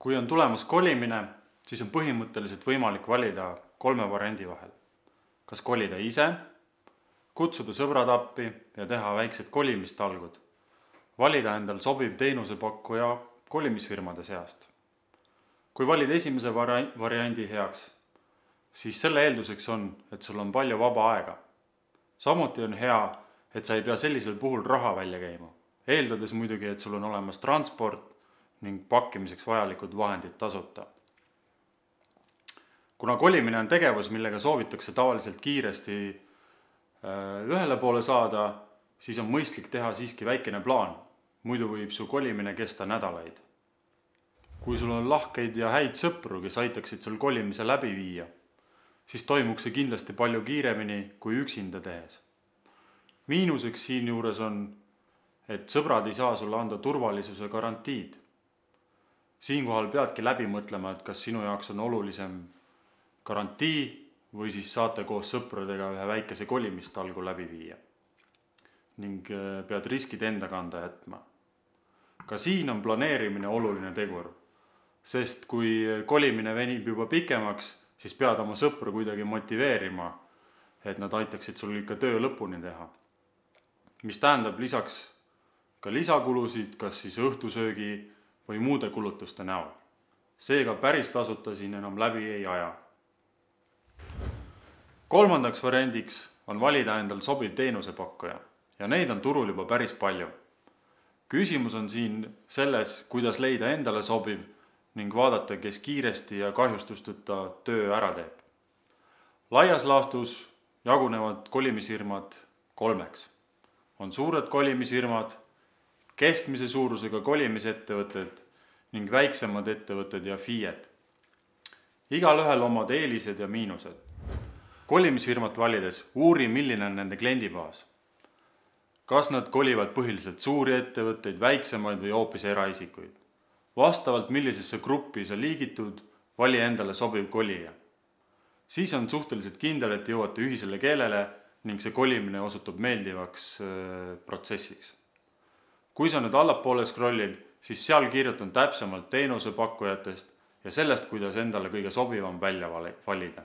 Kui on tulemas kolimine, siis on põhimõtteliselt võimalik valida 3 variandi vahel. Kas kolida ise, kutsuda sõbrad appi ja teha väiksed kolimistalgud, valida endal sobiv teenusepakkuja kolimisfirmade seast. Kui valid esimese variandi heaks, siis selle eelduseks on, et sul on palju vaba aega. Samuti on hea, et sa ei pea sellisel puhul raha välja käima, eeldades muidugi, et sul on olemas transport ning pakkimiseks vajalikud vahendid tasuta. Kuna kolimine on tegevus, millega soovitakse tavaliselt kiiresti ühele poole saada, siis on mõistlik teha siiski väikene plaan, muidu võib su kolimine kesta nädalaid. Kui sul on lahkeid ja häid sõpru, kes aitaksid sul kolimise läbi viia, siis toimuks see kindlasti palju kiiremini kui üksinda tehes. Miinuseks siinjuures on, et sõbrad ei saa sulle anda turvalisuse garantiid. Siinkohal peadki läbi mõtlema, et kas sinu jaoks on olulisem garantii või siis saate koos sõpradega ühe väikese kolimistalgu läbi viia. Ning pead riskid enda kanda jätma. Ka siin on planeerimine oluline tegur, sest kui kolimine venib juba pikemaks, siis pead oma sõpru kuidagi motiveerima, et nad aitaksid sul ikka töö lõpuni teha. Mis tähendab lisaks ka lisakulusid, kas siis õhtusöögi või muude kulutuste näol. Seega päris tasuta siin enam läbi ei aja. Kolmandaks variandiks on valida endal sobiv teenusepakkuja ja neid on turul juba päris palju. Küsimus on siin selles, kuidas leida endale sobiv ning vaadata, kes kiiresti ja kahjustusteta töö ära teeb. Laias laastus jagunevad kolimisfirmad 3. On suured kolimisfirmad, keskmise suurusega kolimisettevõtted ning väiksemad ettevõtted ja FIE-d. Igal ühel omad eelised ja miinused. Kolimisfirmat valides uuri, milline on nende kliendibaas. Kas nad kolivad põhiliselt suuri ettevõtteid, väiksemaid või hoopis eraisikuid. Vastavalt millisesse gruppi sa liigitud, vali endale sobiv kolija. Siis on suhteliselt kindel, et jõuate ühisele keelele ning see kolimine osutub meeldivaks protsessiks. Kui sa nüüd allapoole scrollid, siis seal kirjutan täpsemalt teenusepakkujatest ja sellest, kuidas endale kõige sobivam välja valida.